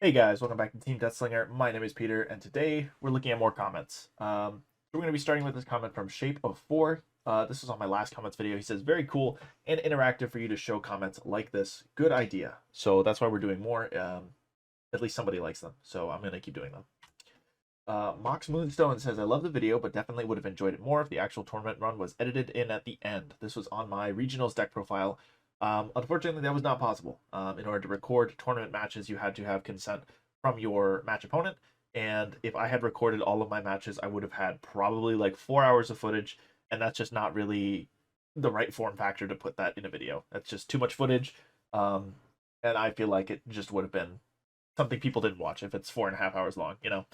Hey guys, welcome back to Team Slinger. My name is Peter, and today we're looking at more comments. We're going to be starting with this comment from Shape of Four. This was on my last comments video. He says, "Very cool and interactive for you to show comments like this. Good idea." So that's why we're doing more. At least somebody likes them, so I'm going to keep doing them. Mox Moonstone says, "I love the video, but definitely would have enjoyed it more if the actual tournament run was edited in at the end. This was on my regionals deck profile. Unfortunately, that was not possible. In order to record tournament matches, you had to have consent from your match opponent. And if I had recorded all of my matches, I would have had probably like 4 hours of footage, and that's just not really the right form factor to put that in a video. That's just too much footage, um, and I feel like it just would have been something people didn't watch if it's 4.5 hours long, you know."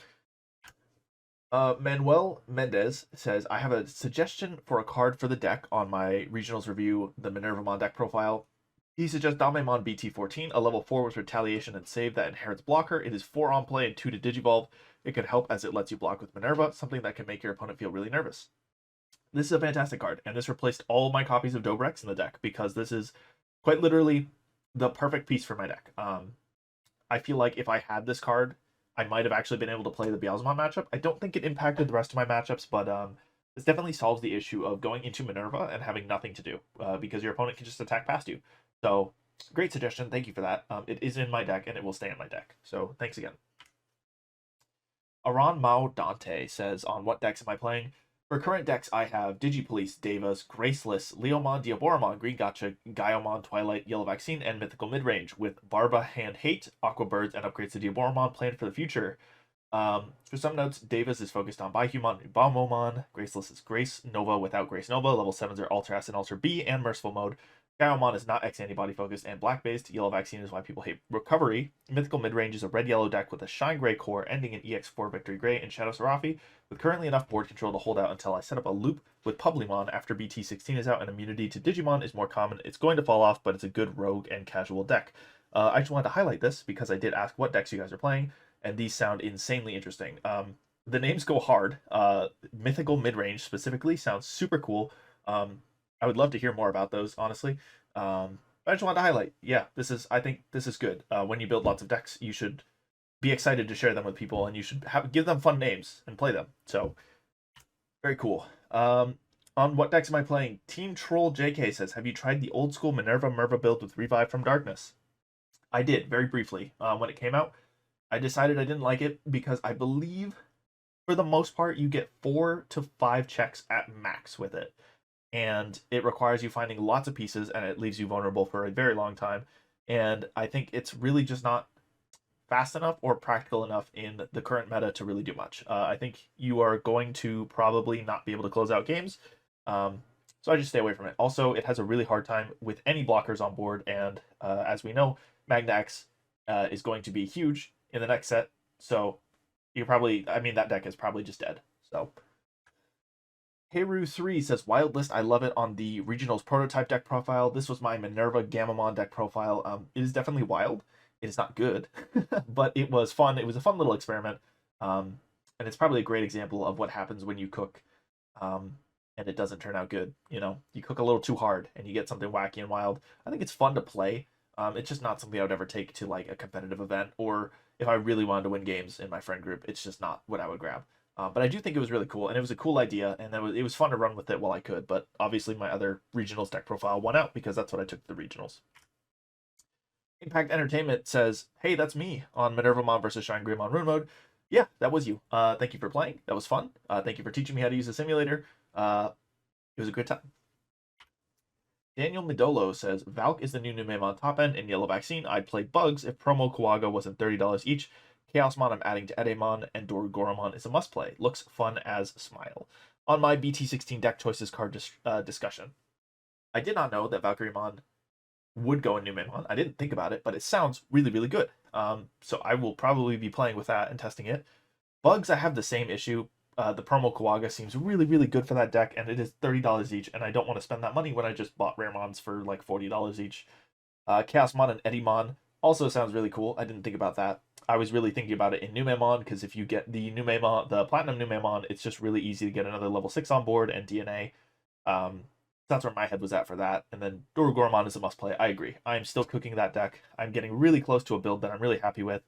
Manuel Mendez says, "I have a suggestion for a card for the deck on my regionals review, the Minervamon deck profile. He suggests Damemon BT14, a level 4 with retaliation and save that inherits blocker. It is 4 on play and 2 to digivolve. It could help as it lets you block with Minerva, something that can make your opponent feel really nervous. This is a fantastic card, and this replaced all my copies of Dobrex in the deck because this is quite literally the perfect piece for my deck. I feel like if I had this card, I might have actually been able to play the Beelzemon matchup. I don't think it impacted the rest of my matchups, but this definitely solves the issue of going into Minerva and having nothing to do because your opponent can just attack past you. So, great suggestion. Thank you for that. It is in my deck and it will stay in my deck. So, thanks again. Aran Mao Dante says, "On what decks am I playing? For current decks, I have Digipolice, Devas, Graceless, Leomon, Diaboromon, Green Gotcha, Gaiomon, Twilight, Yellow Vaccine, and Mythical Midrange, with Barba, Hand Hate, Aqua Birds, and upgrades to Diaboromon planned for the future. For some notes, Davis is focused on Bihumon, Baumomon, Graceless is Grace Nova without Grace Nova, level 7s are Ultra S and Ultra B, and Merciful Mode. Gaiomon is not X antibody focused and black based. Yellow Vaccine is why people hate Recovery. Mythical Midrange is a red yellow deck with a Shine Gray core ending in EX4 Victory Gray and Shadow Serafi, with currently enough board control to hold out until I set up a loop with Publimon after BT16 is out and immunity to Digimon is more common. It's going to fall off, but it's a good rogue and casual deck." I just wanted to highlight this because I did ask what decks you guys are playing, and these sound insanely interesting. The names go hard. Mythical Midrange specifically sounds super cool. I would love to hear more about those, honestly. But I just wanted to highlight, yeah, I think this is good. When you build lots of decks, you should be excited to share them with people, and you should give them fun names and play them. So, very cool. On what decks am I playing? Team Troll JK says, "Have you tried the old school Minerva Merva build with Revive from Darkness?" I did, very briefly, when it came out. I decided I didn't like it because I believe, for the most part, you get 4 to 5 checks at max with it. And it requires you finding lots of pieces, and it leaves you vulnerable for a very long time. And I think it's really just not fast enough or practical enough in the current meta to really do much. I think you are going to probably not be able to close out games. So I just stay away from it. Also, it has a really hard time with any blockers on board, and as we know, Magnax is going to be huge in the next set. So that deck is probably just dead. So Heru3 says, "Wild List, I love it on the Regionals prototype deck profile. This was my Minerva Gamamon deck profile. It is definitely wild. It is not good, but it was fun. It was a fun little experiment. And it's probably a great example of what happens when you cook and it doesn't turn out good. You know, you cook a little too hard and you get something wacky and wild. I think it's fun to play. It's just not something I would ever take to like a competitive event, or if I really wanted to win games in my friend group, it's just not what I would grab. But I do think it was really cool, and it was a cool idea, and it was fun to run with it while I could. But obviously, my other regionals deck profile won out because that's what I took to the regionals." Impact Entertainment says, "Hey, that's me on Minervamon versus Shine Greymon Rune Mode. Yeah, that was you. Thank you for playing. That was fun. Thank you for teaching me how to use the simulator. It was a good time." Daniel Midolo says, "Valk is the new Numemon top end in Yellow Vaccine. I'd play Bugs if promo Kawaga wasn't $30 each. Chaosmon I'm adding to Edamon, and Dorgoromon is a must play. Looks fun as Smile." On my BT16 deck choices card discussion, I did not know that Valkyriemon would go in Numemon. I didn't think about it, but it sounds really, really good. So I will probably be playing with that and testing it. Bugs, I have the same issue. The promo Kawaga seems really, really good for that deck, and it is $30 each, and I don't want to spend that money when I just bought Rare Mons for like $40 each. Chaosmon and Edimon also sounds really cool. I didn't think about that. I was really thinking about it in Numemon, because if you get the Numemon, the Platinum Numemon, it's just really easy to get another level 6 on board and DNA. That's where my head was at for that. And then Dorgoromon is a must play. I agree. I'm still cooking that deck. I'm getting really close to a build that I'm really happy with.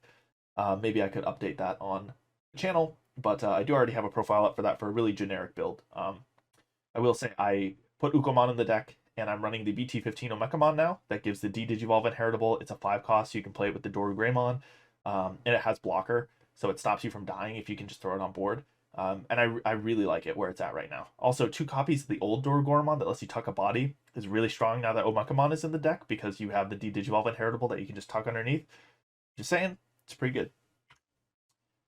Maybe I could update that on the channel, but I do already have a profile up for that for a really generic build. I will say I put Ukomon in the deck, and I'm running the BT15 Omekamon now. That gives the D-Digivolve inheritable. It's a 5 cost, so you can play it with the Doru Greymon, and it has blocker, so it stops you from dying if you can just throw it on board. And I really like it where it's at right now. Also, 2 copies of the old Dorugormon that lets you tuck a body is really strong now that Omekamon is in the deck, because you have the D-Digivolve inheritable that you can just tuck underneath. Just saying, it's pretty good.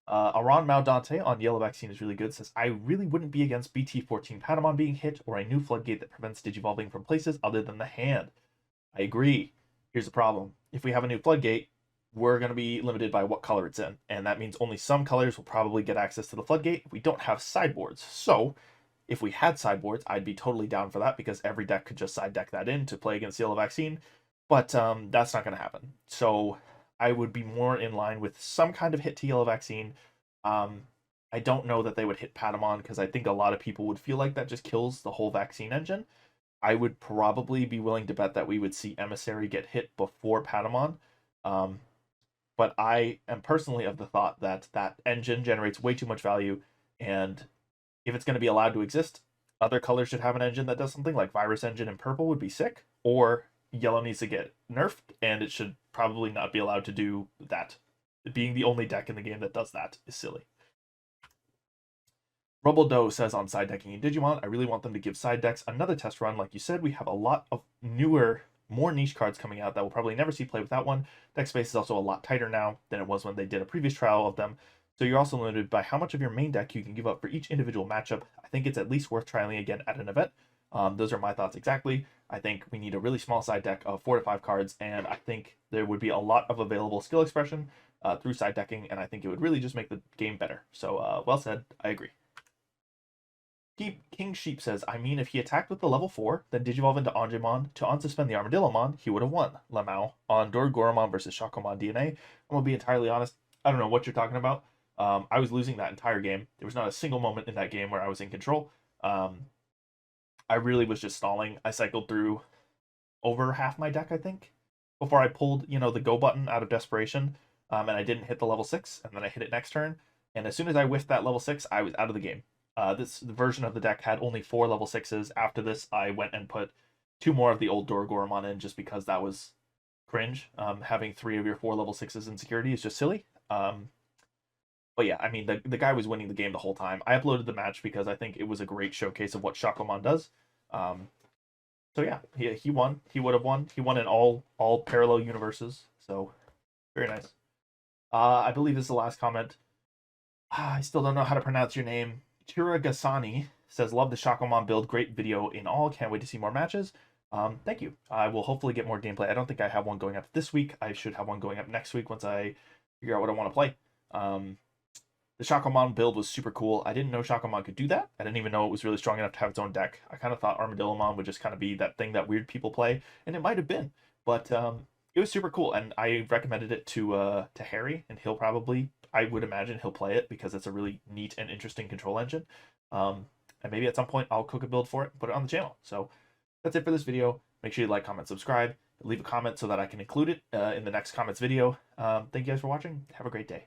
Aron Maudante on Yellow Vaccine is really good. Says, I really wouldn't be against BT14 Patamon being hit or a new Floodgate that prevents Digivolving from places other than the hand. I agree. Here's the problem. If we have a new Floodgate, we're going to be limited by what color it's in. And that means only some colors will probably get access to the Floodgate. We don't have sideboards. So if we had sideboards, I'd be totally down for that, because every deck could just side deck that in to play against Yellow Vaccine. But that's not going to happen. So I would be more in line with some kind of hit to Yellow Vaccine. I don't know that they would hit Patamon, because I think a lot of people would feel like that just kills the whole vaccine engine. I would probably be willing to bet that we would see Emissary get hit before Patamon. But I am personally of the thought that that engine generates way too much value, and if it's going to be allowed to exist, other colors should have an engine that does something. Like Virus Engine in purple would be sick, or yellow needs to get nerfed, and it should probably not be allowed to do that. Being the only deck in the game that does that is silly. Rubbledoe says on side decking in Digimon, I really want them to give side decks another test run. Like you said, we have a lot of newer, more niche cards coming out that we'll probably never see play without one. Deck space is also a lot tighter now than it was when they did a previous trial of them. So you're also limited by how much of your main deck you can give up for each individual matchup. I think it's at least worth trialing again at an event. Those are my thoughts exactly. I think we need a really small side deck of 4 to 5 cards, and I think there would be a lot of available skill expression through side decking, and I think it would really just make the game better. So, well said. I agree. King Sheep says, I mean, if he attacked with the level 4, then Digivolve into Angemon to unsuspend the Armadillomon, he would have won. Lamau on Dorugoromon versus Shakomon DNA. I'm going to be entirely honest. I don't know what you're talking about. I was losing that entire game. There was not a single moment in that game where I was in control. I really was just stalling. I cycled through over half my deck, I think, before I pulled, the go button out of desperation, and I didn't hit the level 6, and then I hit it next turn. And as soon as I whiffed that level 6, I was out of the game. This version of the deck had only 4 level 6s. After this, I went and put 2 more of the old Dorugoromon in, just because that was cringe. Having 3 of your 4 level 6s in security is just silly. But yeah, I mean, the guy was winning the game the whole time. I uploaded the match because I think it was a great showcase of what Shakomon does. So yeah, he won. He would have won. He won in all parallel universes. So very nice. I believe this is the last comment. I still don't know how to pronounce your name. Chiragasani says, love the Shakomon build. Great video in all. Can't wait to see more matches. Thank you. I will hopefully get more gameplay. I don't think I have one going up this week. I should have one going up next week once I figure out what I want to play. The Shakomon build was super cool. I didn't know Shakomon could do that. I didn't even know it was really strong enough to have its own deck. I kind of thought Armadillomon would just kind of be that thing that weird people play, and it might have been. But it was super cool, and I recommended it to Harry, and he'll probably, I would imagine he'll play it, because it's a really neat and interesting control engine. And maybe at some point I'll cook a build for it and put it on the channel. So that's it for this video. Make sure you like, comment, subscribe, leave a comment so that I can include it in the next comments video. Thank you guys for watching. Have a great day.